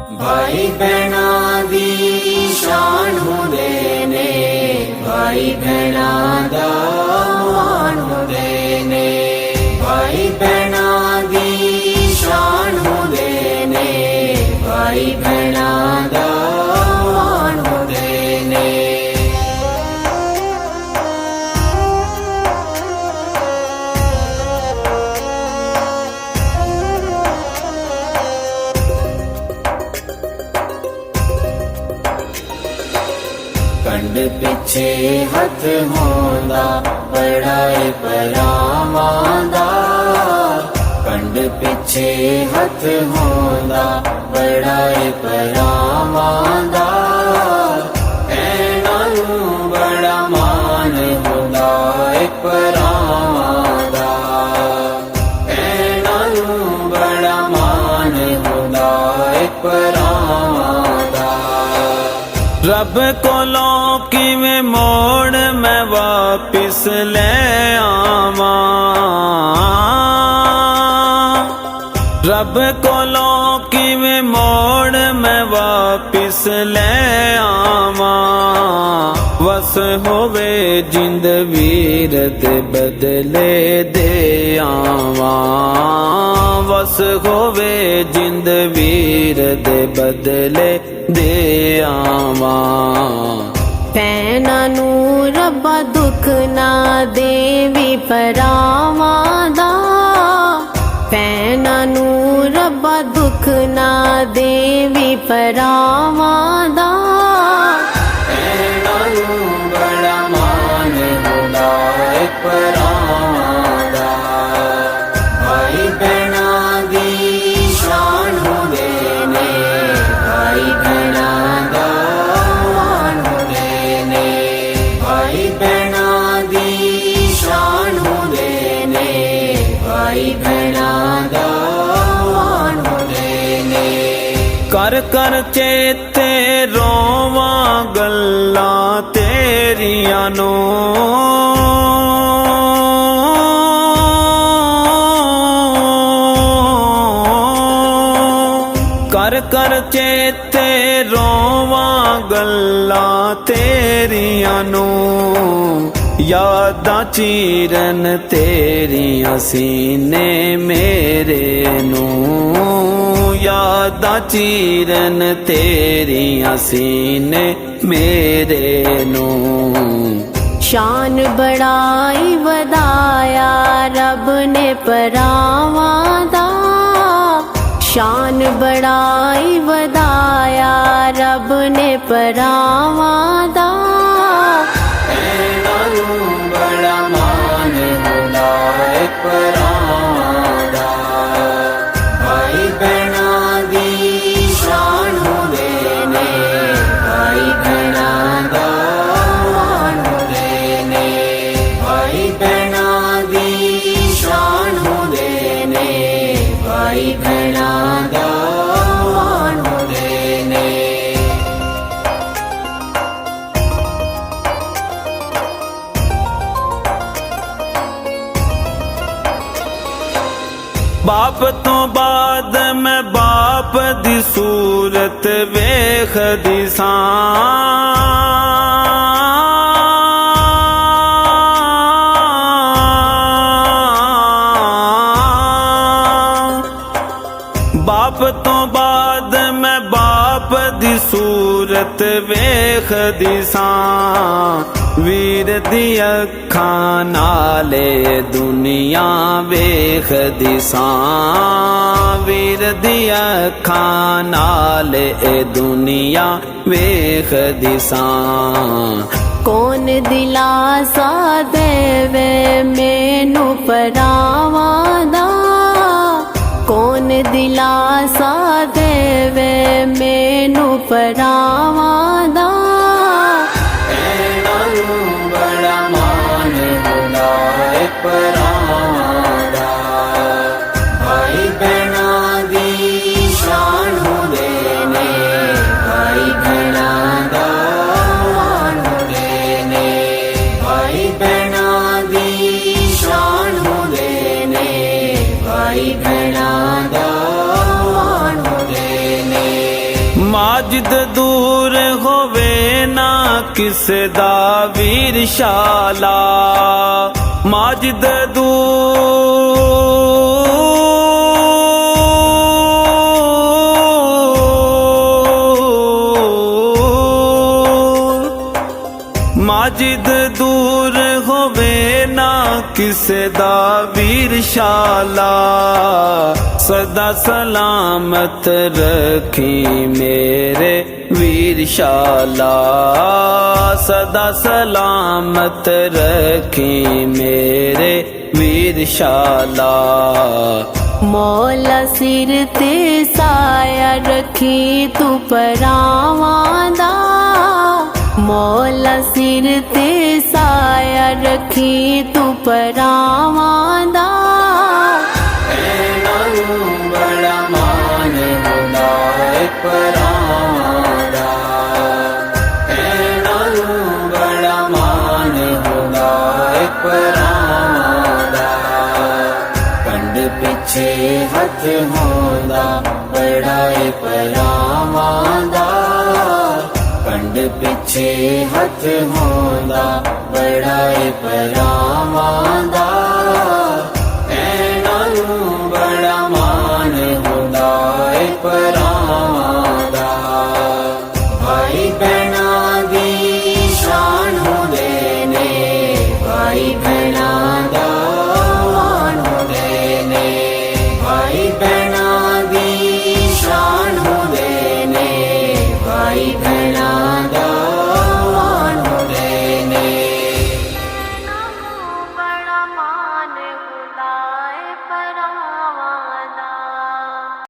भाई बहना दी शान हुंदे ने, भाई बहना दा मान हुंदे ने। भाई बहना दी शान हुंदे ने, भाई बहना दा मान हुंदे ने। कंड पिछे हथ होंदा बड़ा है परावां दा। कंड पिछे हथ होंदा बड़ा है परावां दा। ऐना नूं बड़ा मान हुंदा है परावां दा। ऐना नूं बड़ा मान हुंदा है परावां दा। रब कोलों किवें मोड़ मैं वापिस ले आवां। रब कोलों किवें मोड़ मैं वापिस ले आवां। वस होवे जिंद वीर दे बदले दे आवां। वस होवे जिंद वीर दे बदले दे आवां। भैनां नूं रब्बा दुख ना देवी परावां दा। भैनां नूं रब्बा दुख ना देवी परावां दा। ऐना नूं बड़ा मान हुंदा है परावां दा। भाई बहना दी शान हुंदे ने, भाई बहना दा मान हुंदे ने। भाई बहना दी शान हुंदे ने, भाई बहना दा मान हुंदे ने। कर कर चेते रोवां गल्लां तेरियां नूं। कर कर चेते रोवां गल्लां तेरियां नूं। यादां चीरन तेरियां सीने मेरे नूं। यादां चीरन तेरियां सीने मेरे नूं। शान बड़ाई वधाया रब ने परावां दा। शान बड़ाई वधाया रब ने परावां दा। ऐना नूं बड़ा मान हुंदा है परावां दा। भाई बहना दी शान हुंदे ने, भाई बहना दा मान हुंदे ने। भाई बहना दी शान हुंदे ने, भाई बहना दा मान हुंदे ने। बाप तो बाद मैं बाप दी सूरत वेखदी सां। बाप तो बाद मैं बाप दी सूरत वेखदी सां। वीर दी अखां नाले दुनिया वेखदी सां। वीर दी अखां नाले दुनिया वेखदी सां। कौन दिलासा देवे मैनू परावां दा। कौन दिलासा देवे मैनू परावां दा। ऐना नूं बड़ा मान हुंदा है परावां दा। भाई बहना दी शान हुंदे ने, भाई बहना दा मान हुंदे ने। भाई बहना दी शान हुंदे ने, भाई बहना दा मान हुंदे ने। ਮਾਜਿਦ ਦੂਰ ਹੋਵੇ ਨਾ ਕਿਸੇ ਦਾ ਵੀਰ ਸ਼ਾਲਾ ਮਾਜਿਦ ਮਾਜਿਦ ਦੂਰ ਹੋਵੇ ਨਾ ਕਿਸੇ ਦਾ ਵੀਰ ਸ਼ਾਲਾ ਸਦਾ ਸਲਾਮਤ ਰੱਖੀ ਮੇਰੇ ਵੀਰ ਸ਼ਾਲਾ ਸਦਾ ਸਲਾਮਤ ਰੱਖੀ ਮੇਰੇ ਵੀਰ ਸ਼ਾਲਾ ਮੌਲਾ ਸਿਰ ਤੇ ਸਾਇਆ ਰੱਖੀ ਤੂੰ ਪਰਾਵਾਂ ਦਾ ਮੌਲਾ ਸਿਰ ਤੇ ਸਾਇਆ ਰੱਖੀ ਤੂੰ ਪਰਾਵਾਂ ਦਾ ਇਹਨਾਂ ਨੂੰ ਬੜਾ ਮਾਣ ਹੁੰਦਾ ਏ ਪਰਾਵਾਂ ਦਾ ਇਹਨਾਂ ਨੂੰ ਬੜਾ ਮਾਣ ਹੁੰਦਾ ਏ ਪਰਾਵਾਂ ਦਾ ਕੰਡ ਪਿੱਛੇ ਹੱਥ ਹੁੰਦਾ ਬੜਾ ਏ ਪਰਾਵਾਂ ਦਾ ਕੰਡ ਪਿੱਛੇ ਹੱਥ ਹੁੰਦਾ ਬੜਾ ਏ ਪਰਾਵਾਂ ਦਾ